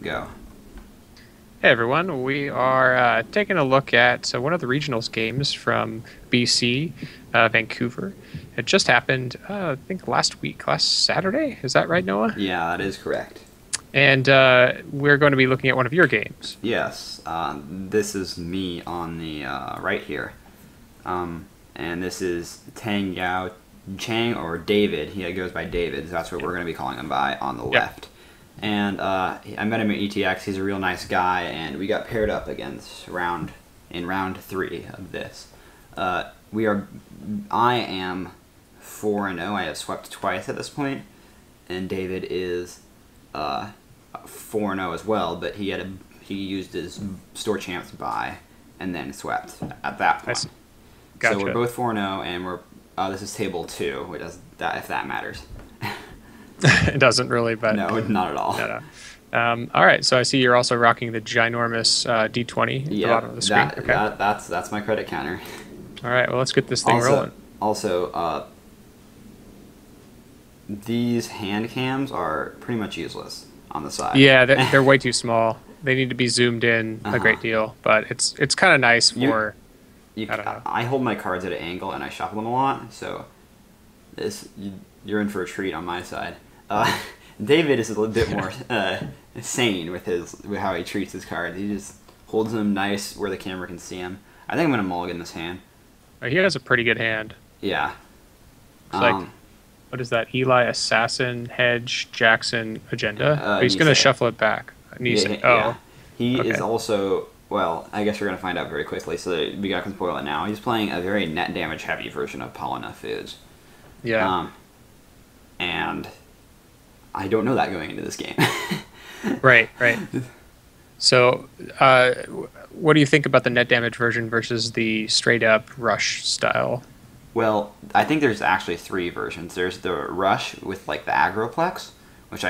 Go. Hey everyone, we are taking a look at one of the regionals games from BC, Vancouver. It just happened, I think last week, last Saturday. Is that right, Noah? Yeah, that is correct. And we're going to be looking at one of your games. Yes, this is me on the right here. And this is Tang Yao Chang, or David. He goes by David, so that's what we're going to be calling him by on the Yep. left. And I met him at ETX. He's a real nice guy, and we got paired up against round 3 of this. I am 4-0. I have swept twice at this point, and David is 4-0 as well. But he used his store champs buy and then swept at that I point. see. Gotcha. So we're both 4-0, and we're this is table 2, which does that if that matters. It doesn't really, but No, not at all. no. All right, so I see you're also rocking the ginormous D20 at the bottom of the screen. Okay. That's my credit counter. All right, well, let's get this thing rolling. Also, these hand cams are pretty much useless on the side. Yeah, they're way too small. They need to be zoomed in a great deal, but it's kind of nice for. I don't know. I hold my cards at an angle and I shuffle them a lot, so you're in for a treat on my side. David is a little bit more sane with how he treats his cards. He just holds them nice where the camera can see him. I think I'm gonna mulligan this hand. He has a pretty good hand. Yeah. It's like, what is that? Eli, Assassin, Hedge, Jackson, Agenda? But he's gonna Nisei. shuffle it back. Nisei. Yeah. He okay. is also, well, I guess we're gonna find out very quickly. So we can spoil it now. He's playing a very net damage heavy version of Palala Foods. Yeah. And I don't know that going into this game. Right. So, what do you think about the net damage version versus the straight up rush style? Well, I think there's actually 3 versions. There's the Rush with like the Agroplex, which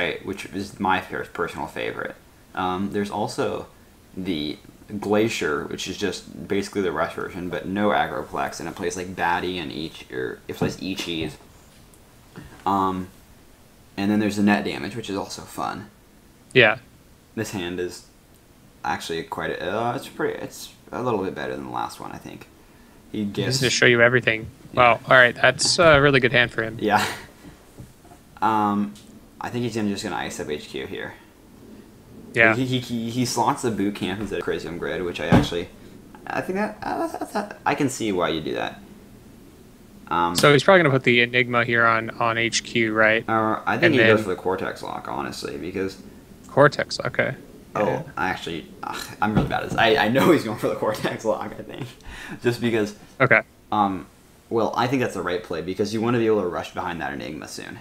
is my personal favorite. There's also the Glacier, which is just basically the Rush version, but no Agroplex, and it plays like Batty and it plays Ichis. And then there's the net damage, which is also fun. Yeah. This hand is actually it's a little bit better than the last one, I think. He Just gets to show you everything. Yeah. Wow. All right. That's a really good hand for him. Yeah. I think he's just gonna ice up HQ here. Yeah. He slots the boot camp instead of Crazy Grid, which I think that I can see why you do that. So he's probably gonna put the Enigma here on HQ, right? I think he goes for the Cortex lock, honestly, because Cortex. Okay. oh, I'm really bad at this. I know he's going for the Cortex lock. I think just because. Okay. Well, I think that's the right play because you want to be able to rush behind that Enigma soon.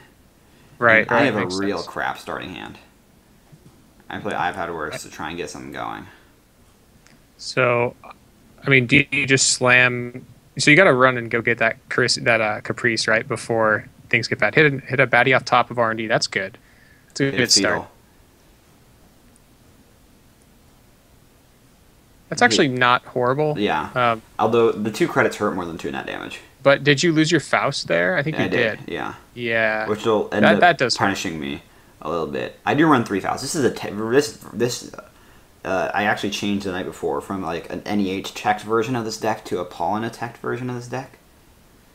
Right. And I have a makes real sense. crap starting hand. I've had worse to try and get something going. So, I mean, do you just slam? So you got to run and go get that Caprice right before things get bad. Hit a baddie off top of R&D. That's good. That's a good start. That's actually not horrible. Yeah. Although the 2 credits hurt more than 2 net damage. But did you lose your Faust there? I think you I did. Yeah. Yeah. Which will end that up does hurt. punishing me a little bit. I do run 3 fouls. This is I actually changed the night before from like an NEH checked version of this deck to a Palala checked version of this deck.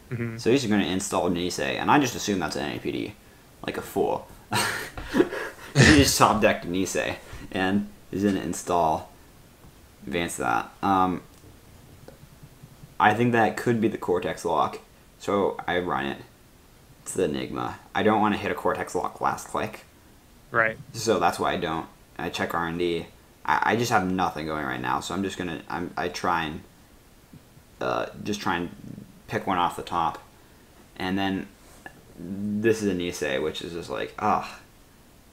Mm-hmm. So he's going to install Nisei, and I just assume that's an NAPD, like a fool. He just top decked Nisei, and he's going to install advance that. I think that could be the Cortex lock, so I run it. It's the Enigma. I don't want to hit a Cortex lock last click. Right. So that's why I don't. I check R&D. I just have nothing going right now, so I'm just gonna. I try and pick one off the top, and then this is a Nisei, which is just like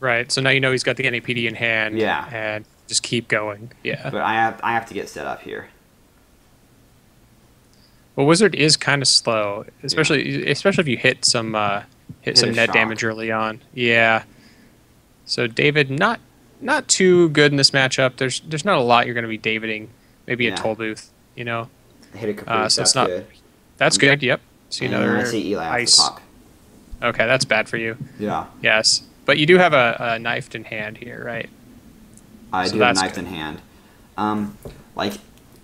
Right. So now you know he's got the NAPD in hand. Yeah. And just keep going. Yeah. But I have to get set up here. Well, Wizard is kind of slow, especially if you hit some net shock. damage early on. Yeah. So David, not too good in this matchup. There's not a lot you're going to be Daviding. Maybe a toll booth, Hit a Caprice, so it's that's not. good. That's good. Yep. See And another I see Eli ice. off the top. Okay, that's bad for you. Yeah. Yes, but you do have a knifed in hand here, right? I So do have that's knifed good. in hand. Like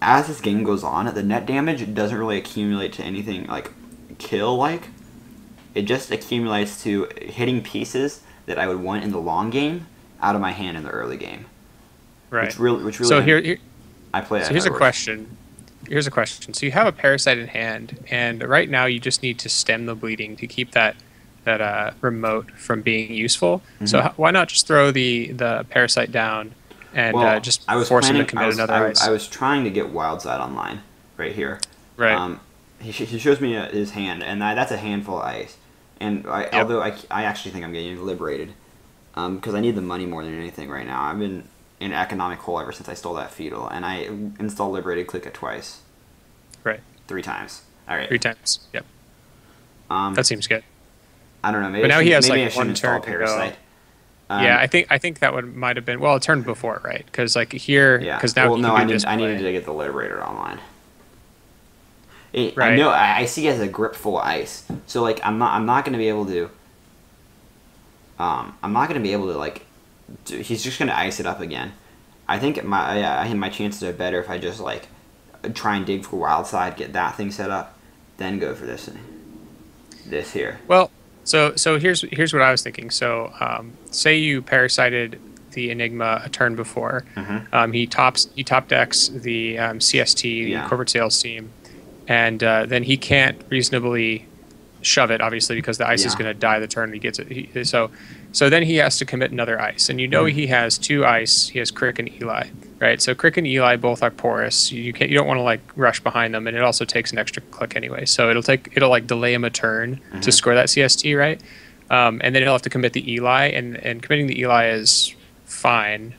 as this game goes on, the net damage doesn't really accumulate to anything like kill like. It just accumulates to hitting pieces that I would want in the long game out of my hand in the early game. Right. Which really So here I play so that. here's How a it works. question. Here's a question. So you have a parasite in hand, and right now you just need to stem the bleeding to keep that remote from being useful. So Mhm. why not just throw the parasite down and Well, just I was force him to planning. commit another I ice? was trying to get Wildside online, right here. Right. He shows me his hand, and that's a handful of ice. And Yep. although I actually think I'm getting liberated, because I need the money more than anything right now. I've been in an economic hole ever since I stole that fetal, and I installed liberated. Click it twice, Right. 3 times. All right. 3 times. Yep. Um, That seems good. I don't know. But now he has Maybe I like shouldn't one install turn to go. Parasite. Yeah, I think that would might have been well a turn before, right? Because like here, Yeah. because now Well, he no, can do I needed display. to get the liberator online. I Right. know. I see he has a grip full of ice, so like I'm not gonna be able to. I'm not gonna be able to like. He's just gonna ice it up again. I think my chances are better if I just like try and dig for wild side, get that thing set up, then go for this here. Well, so here's what I was thinking. So say you parasited the Enigma a turn before. He top decks the CST, the Yeah. corporate sales team, and then he can't reasonably shove it, obviously, because the ice is Yeah. going to die the turn he gets it. So then he has to commit another ice, and you know he has 2 ice. He has Crick and Eli, right? So Crick and Eli both are porous. You don't want to like rush behind them, and it also takes an extra click anyway. So it'll like delay him a turn to score that CST, right? And then he'll have to commit the Eli, and committing the Eli is fine.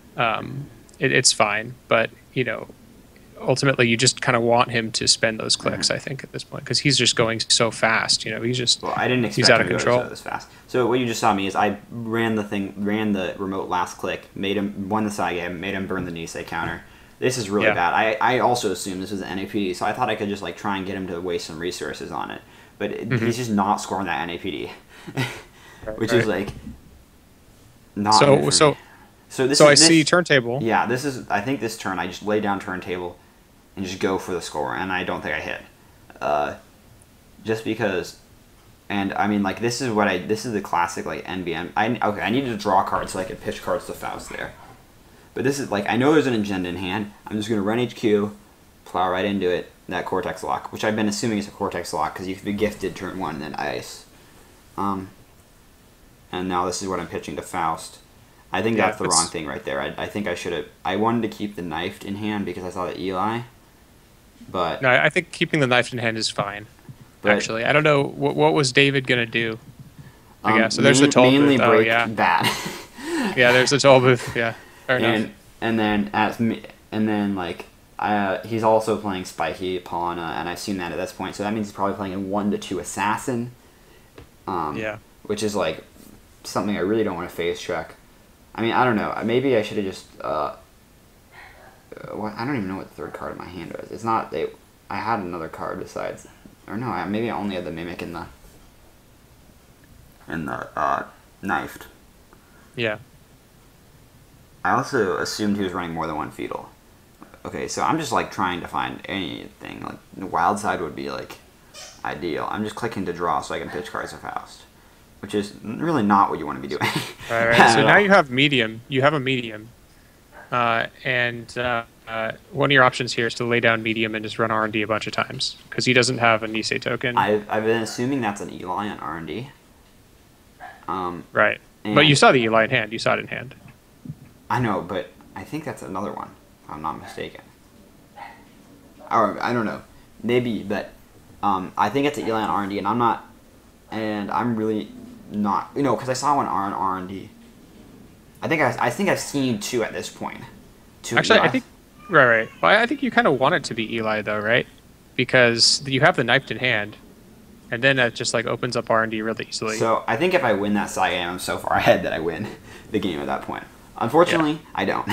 It's fine, but ultimately you just kind of want him to spend those clicks, I think, at this point, because he's just going so fast. He's just Well, I didn't he's expect out him of to control. go this fast. So what you just saw me is I ran the remote last click, made him won the side game, made him burn the Nisei counter. This is really Yeah. bad. I also assumed this was an NAPD, so I thought I could just like try and get him to waste some resources on it, but he's just not scoring that NAPD, which is like not good for So me. So I see turntable. Yeah, this is. I think this turn I just lay down turntable and just go for the score, and I don't think I hit. Just because, and I mean, like this is the classic like NBM. I needed to draw cards so I could pitch cards to Faust there, but this is like I know there's an agenda in hand. I'm just gonna run HQ, plow right into it. That Cortex lock, which I've been assuming is a Cortex lock because you've been gifted turn 1 and then ice. And now this is what I'm pitching to Faust. I think Yeah, that's the wrong thing right there. I think I should have. I wanted to keep the knifed in hand because I saw the Eli, but No, I think keeping the knife in hand is fine. But- Actually, I don't know what was David gonna do. I guess so. There's the toll mainly booth. Oh break yeah, that. yeah. There's the toll booth. Yeah, fair enough. and then like he's also playing Spiky, Palana, and I've seen that at this point. So that means he's probably playing a 1-2 assassin. Yeah. Which is like something I really don't want to phase check. I mean, I don't know. Maybe I should have just. I don't even know what the third card in my hand was. It's not. I had another card besides, or no. Maybe I only had the mimic in the knifed. Yeah. I also assumed he was running more than one fetal. Okay, so I'm just like trying to find anything. Like the wild side would be like ideal. I'm just clicking to draw so I can pitch cards to Faust, which is really not what you want to be doing. Right. So now you have medium. You have a medium, and one of your options here is to lay down medium and just run R&D a bunch of times because he doesn't have a Nisei token. I've been assuming that's an Eli on R&D. Right. And But you saw the Eli in hand. You saw it in hand. I know, but I think that's another one, if I'm not mistaken. Or, I don't know. Maybe, but I think it's an Eli on R&D, and I'm really not, because I saw one on R&D. I think I've seen 2 at this point. 2 Actually, I Eli. think right. Well, I think you kind of want it to be Eli though, right? Because you have the knifed in hand, and then that just like opens up R&D really easily. So I think if I win that side game, I'm so far ahead that I win the game at that point. Unfortunately, I don't.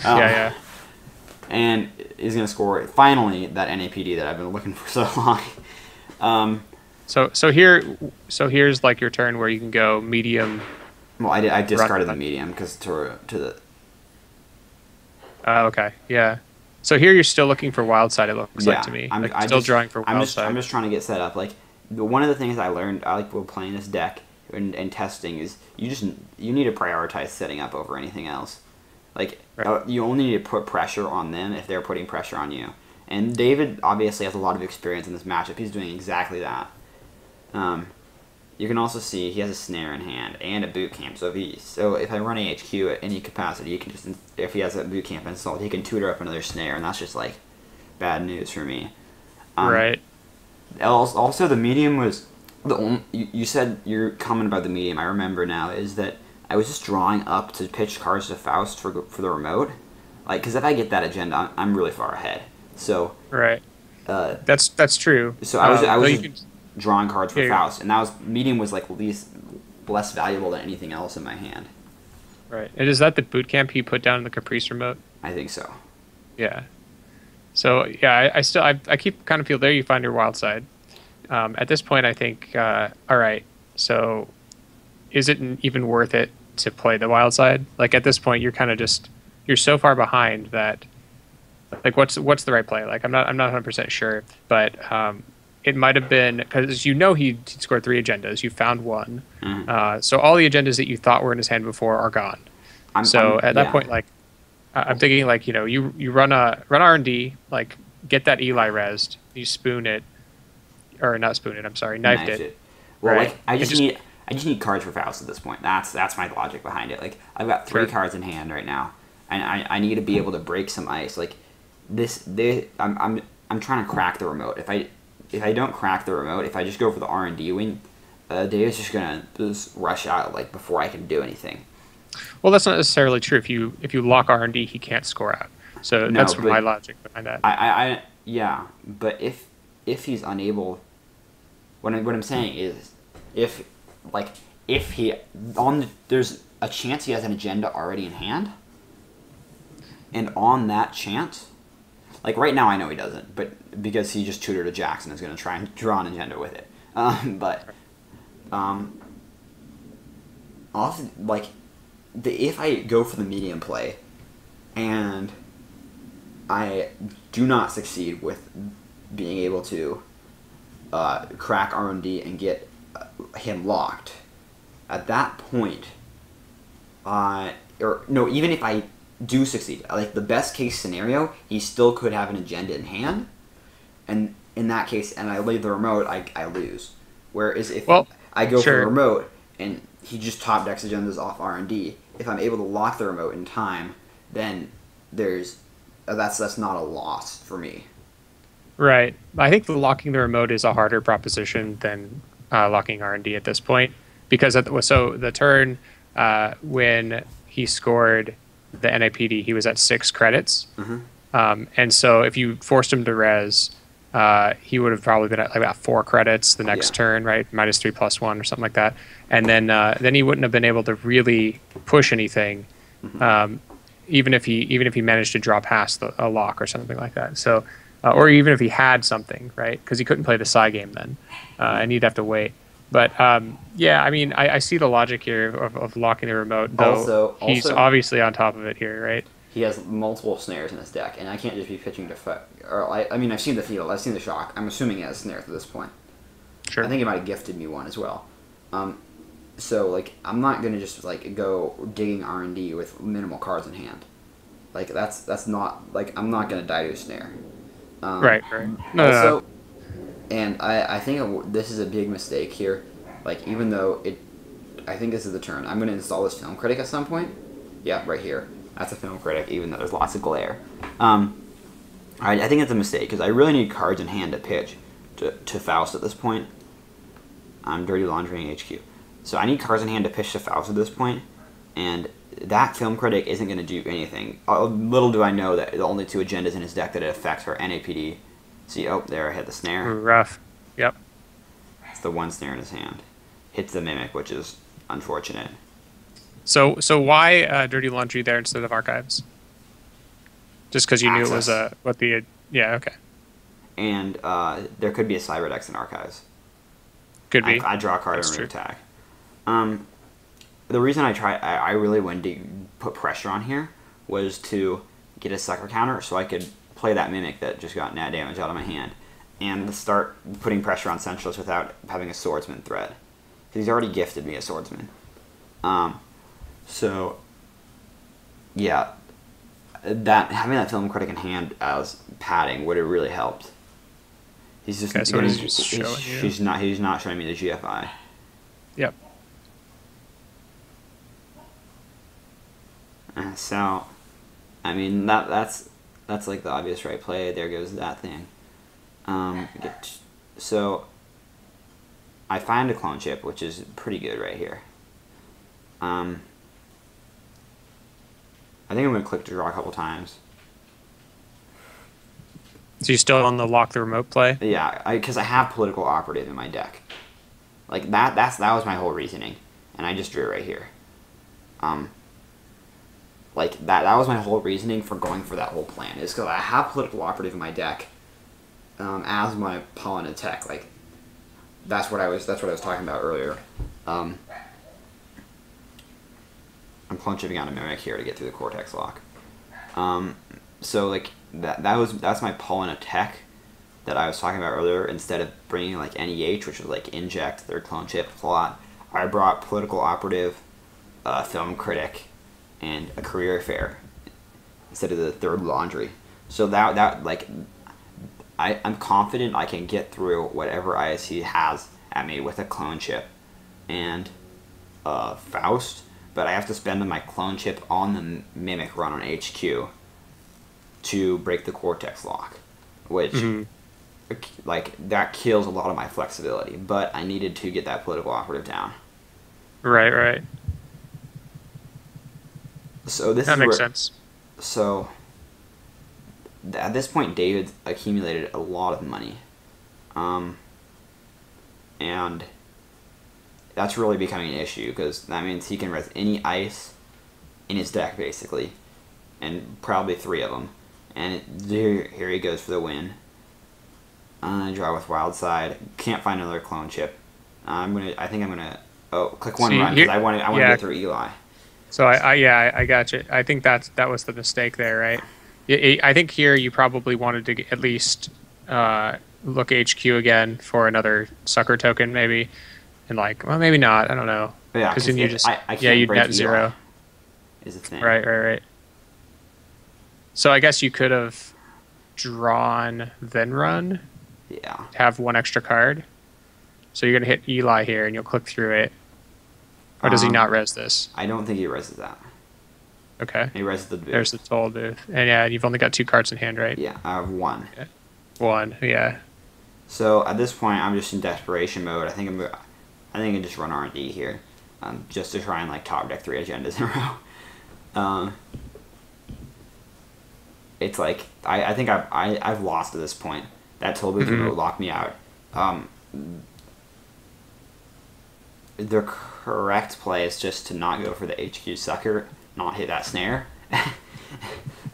Yeah. And is going to score finally that NAPD that I've been looking for so long. So here's like your turn where you can go medium. Well, I discarded Run. the medium because to the Okay, yeah. So here you're still looking for wild side. It looks like Yeah, to me, I'm. like I still just. drawing for wild I'm side. just trying to get set up. Like, one of the things I learned, I like while playing this deck and testing is you need to prioritize setting up over anything else. Like, Right. you only need to put pressure on them if they're putting pressure on you. And David obviously has a lot of experience in this matchup. He's doing exactly that. Um, you can also see he has a snare in hand and a boot camp. So if I run AHQ at any capacity, you can just, if he has a boot camp installed, he can tutor up another snare, and that's just like bad news for me. Right. Also, the medium was the only. You said your comment about the medium. I remember now is that I was just drawing up to pitch cards to Faust for the remote, like because if I get that agenda, I'm really far ahead. So Right. uh, That's true. so I was Though you just drawing cards for yeah, Faust, and that was medium was like less valuable than anything else in my hand. right. And is that the boot camp he put down in the Caprice remote? I think so. Yeah. So yeah, I keep kind of feel there you find your wild side. At this point, I think all right. So is it even worth it to play the wild side? Like at this point, you're kind of just you're so far behind that like what's the right play? Like I'm not 100% sure, but it might have been because you know he scored 3 agendas. You found one, so all the agendas that you thought were in his hand before are gone. At that point, like I'm thinking, like you run R&D, like get that Eli rezzed, you spoon it, or not spoon it. I'm sorry, knifed it. Well, right? like I just need cards for Faust at this point. That's my logic behind it. Like I've got 3 cards in hand right now, and I need to be able to break some ice. Like I'm trying to crack the remote. If I don't crack the remote, if I just go for the R&D win, Dave's just gonna just rush out like before I can do anything. Well, that's not necessarily true. If you lock R&D, he can't score out. So No, that's my logic behind that. Yeah, but if he's unable, what I'm saying is, if he there's a chance he has an agenda already in hand, and on that chance, like right now I know he doesn't, but because he just tutored a Jackson is going to try and draw an agenda with it. Often like if I go for the medium play, and I do not succeed with being able to crack R&D and get him locked, at that point, even if I do succeed, like the best case scenario, he still could have an agenda in hand, and in that case, and I leave the remote, I lose. Whereas if I go for the remote and he just top decks agendas off R&D, if I'm able to lock the remote in time, then that's not a loss for me. Right. I think locking the remote is a harder proposition than locking R&D at this point, because the turn when he scored the NAPD, he was at 6 credits, and so if you forced him to res, he would have probably been at like about 4 credits the next turn, right? -3/+1 or something like that, and then he wouldn't have been able to really push anything, even if he managed to draw past a lock or something like that. So, or even if he had something, right? Because he couldn't play the side game then, and he'd have to wait. But yeah, I mean, I see the logic here of locking the remote, though he's obviously on top of it here, right? He has multiple snares in his deck, and I can't just be pitching to I mean, I've seen the field, I've seen the shock. I'm assuming he has snares at this point. Sure. I think he might have gifted me one as well. So like, I'm not gonna just like go digging R&D with minimal cards in hand. Like that's not like I'm not gonna die to a snare. Right. No. And I think this is a big mistake here. Like, even though I think this is the turn. I'm going to install this Film Critic at some point. Yeah, right here. That's a Film Critic, even though there's lots of glare. I think it's a mistake, because I really need cards in hand to pitch to Faust at this point. I'm Dirty Laundry HQ. So I need cards in hand to pitch to Faust at this point, and that Film Critic isn't going to do anything. Little do I know that the only 2 agendas in his deck that it affects are NAPD. See, there I hit the snare. Rough. Yep. It's the 1 snare in his hand. Hits the Mimic, which is unfortunate. So why Dirty Laundry there instead of Archives? Just because you knew it was yeah, okay. And there could be a Cyberdex in Could be. I draw a card and remove tag. The reason I really wanted to put pressure on here was to get a sucker counter so I could play that Mimic that just got net damage out of my hand and start putting pressure on Centralist without having a Swordsman threat. Because he's already gifted me a Swordsman. So, yeah, having that Film Critic in hand as padding would have really helped. He's just, okay, so he's not showing me the GFI. Yep. So, I mean, that's like the obvious right play. There goes that thing. So, I find a clone chip, which is pretty good right here. I think I'm going to click to draw a couple times. So you still on the lock the remote play? Yeah, because I have Political Operative in my deck. Like, that was my whole reasoning. And I just drew right here. Like, that was my whole reasoning for going for that whole plan. Is because I have Political Operative in my deck as my Palala tech. Like, that's what I was talking about earlier. I'm clone chipping out a Mimic here to get through the Cortex lock. So like that's my Palala tech that I was talking about earlier. Instead of bringing like NEH, which was like inject, third clone chip plot, I brought Political Operative, Film Critic, and a Career Fair instead of the third laundry. So that like I'm confident I can get through whatever ISC has at me with a clone chip and Faust. But I have to spend my clone chip on the Mimic run on HQ to break the Cortex lock, which, like, that kills a lot of my flexibility. But I needed to get that Political Operative down. Right. So that makes sense. So, at this point, David accumulated a lot of money. And that's really becoming an issue, because that means he can res any ice in his deck, basically. And probably 3 of them. And here he goes for the win. Draw with Wild Side. Can't find another clone chip. I think I'm gonna click one run, because I want to get through Eli. So I got you. I think that was the mistake there, right? I think here you probably wanted to at least look HQ again for another sucker token, maybe. And like, well, maybe not. I don't know. Yeah, because then you just you net 0. Is the thing. Right. So I guess you could have drawn then run. Yeah. Have 1 extra card. So you're gonna hit Eli here, and you'll click through it. Or does he not res this? I don't think he reses that. Okay. He reses the booth. There's the toll booth, and yeah, you've only got 2 cards in hand, right? Yeah, I have 1. Okay. 1, yeah. So at this point, I'm just in desperation mode. I think I just run R&D here, just to try and like top deck 3 agendas in a row. It's like I think I've lost at this point. That toll booth remote locked me out. The correct play is just to not go for the HQ sucker, not hit that snare.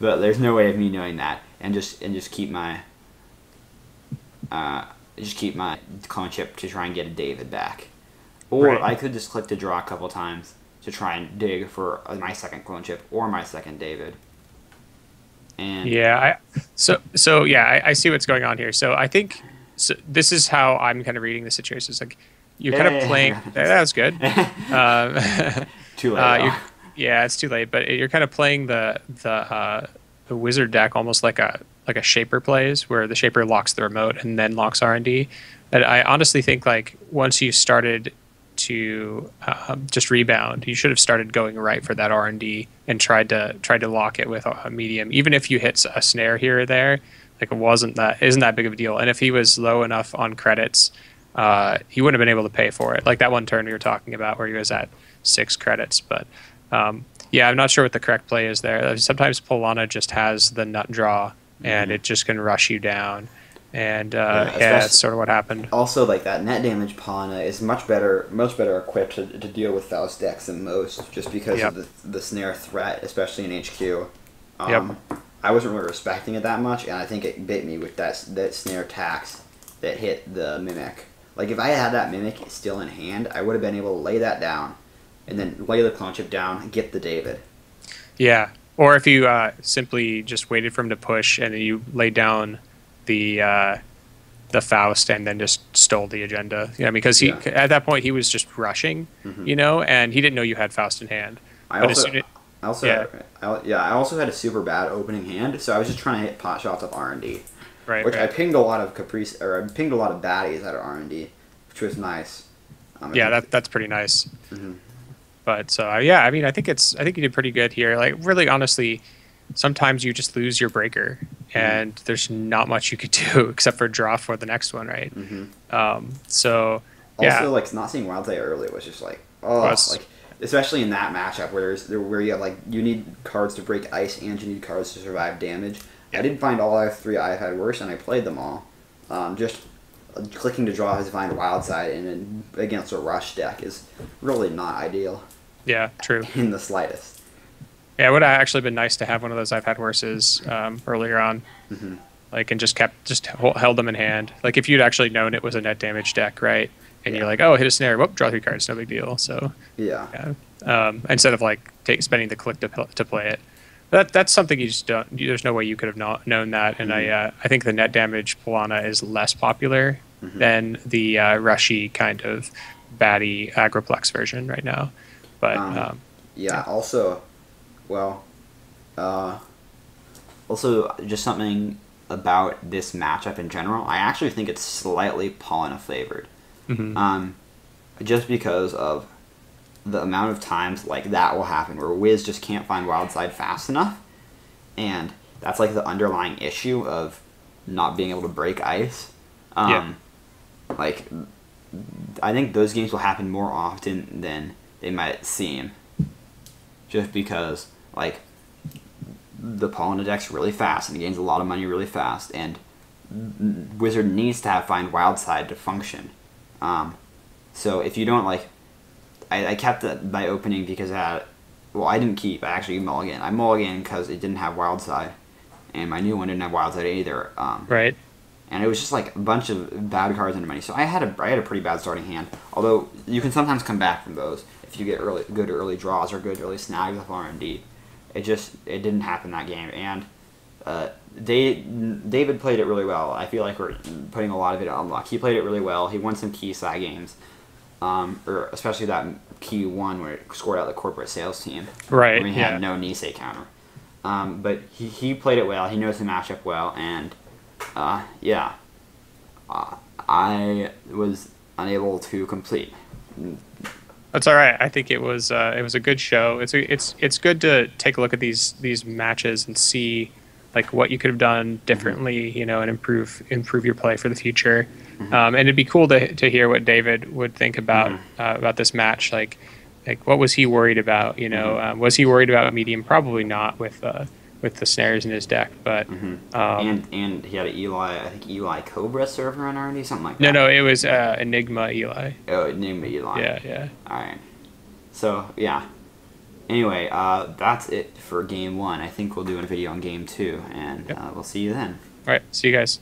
But there's no way of me knowing that, and just keep my clone chip to try and get a David back. Or I could just click to draw a couple times to try and dig for my second clone chip or my second David. And yeah, I see what's going on here. So I think this is how I'm kind of reading the situation. It's like you're kind of playing. That was good. Too late. Yeah, it's too late. But you're kind of playing the wizard deck almost like a shaper plays, where the shaper locks the remote and then locks R&D. And I honestly think like once you started to just rebound, you should have started going right for that R&D and tried to lock it with a medium. Even if you hit a snare here or there, like isn't that big of a deal. And if he was low enough on credits, he wouldn't have been able to pay for it. Like that one turn we were talking about where he was at 6 credits. But yeah, I'm not sure what the correct play is there. Sometimes Palala just has the nut draw and it just can rush you down. And that's sort of what happened. Also, like that net damage Palala is much better equipped to deal with Faust decks than most, just because of the snare threat, especially in HQ. I wasn't really respecting it that much, and I think it bit me with that snare tax that hit the Mimic. Like if I had that Mimic still in hand, I would have been able to lay that down, and then lay the clone chip down, get the David. Yeah, Or if you simply just waited for him to push and then you laid down the the Faust and then just stole the agenda. Yeah, because he Yeah. at that point he was just rushing, and he didn't know you had Faust in hand. I But as also, soon as I also, yeah, I also had a super bad opening hand, so I was just trying to hit pot shots of R&D, right, which I right. pinged a lot of caprice, or I pinged a lot of baddies out of R&D, which was nice. Yeah, that's pretty nice. Mhm. But so yeah, I mean, I think you did pretty good here. Like really, honestly, sometimes you just lose your breaker, and there's not much you could do except for draw for the next one, right? So yeah, Also, like not seeing Wildside early was just like, oh, was like especially in that matchup where you have like you need cards to break ice and you need cards to survive damage. I did find all I three I've had worse, and I played them all. Just clicking to draw his Divine Wildside against a rush deck is really not ideal yeah, true. in the slightest. Yeah, it would have actually been nice to have one of those I've had worses earlier on, like and held them in hand. Like if you'd actually known it was a net damage deck, right? And you're like, oh, hit a snare, whoop, draw 3 cards, no big deal. So Yeah. instead of like spending the click to play it, that's something you just don't. There's no way you could have not known that. And I think the net damage Palana is less popular than the rushy kind of batty Agroplex version right now. But Yeah. Also, well, also just something about this matchup in general. I actually think it's slightly Palana favored. Just because of the amount of times like that will happen where Wiz just can't find Wildside fast enough, and that's like the underlying issue of not being able to break ice. Like I think those games will happen more often than they might seem, just because like the Palana deck's really fast and it gains a lot of money really fast, and Wizard needs to have find Wildside to function. So if you don't like, I kept my opening because I didn't keep. I actually mulliganed. I mulliganed because it didn't have Wildside, and my new one didn't have Wildside either. right. And it was just like a bunch of bad cards into money. So I had a pretty bad starting hand. Although you can sometimes come back from those if you get good early draws or good early snags with R&D. It didn't happen that game, and David played it really well. I feel like we're putting a lot of it on luck. He played it really well. He won some key side games, or especially that key one where it scored out the corporate sales team. Right. When he had no Nisei counter. But he played it well. He knows the matchup well, and I was unable to complete. That's all right. I think it was a good show. It's good to take a look at these matches and see like what you could have done differently, and improve your play for the future. And it'd be cool to hear what David would think about this match. Like what was he worried about? Was he worried about medium? Probably not with the snares in his deck, but and he had an Eli, I think Eli Cobra server on R&D, something like that. No, it was Enigma Eli. Oh, Enigma Eli. Yeah. All right. So yeah. Anyway, that's it for game 1. I think we'll do a video on game 2, and we'll see you then. All right. See you guys.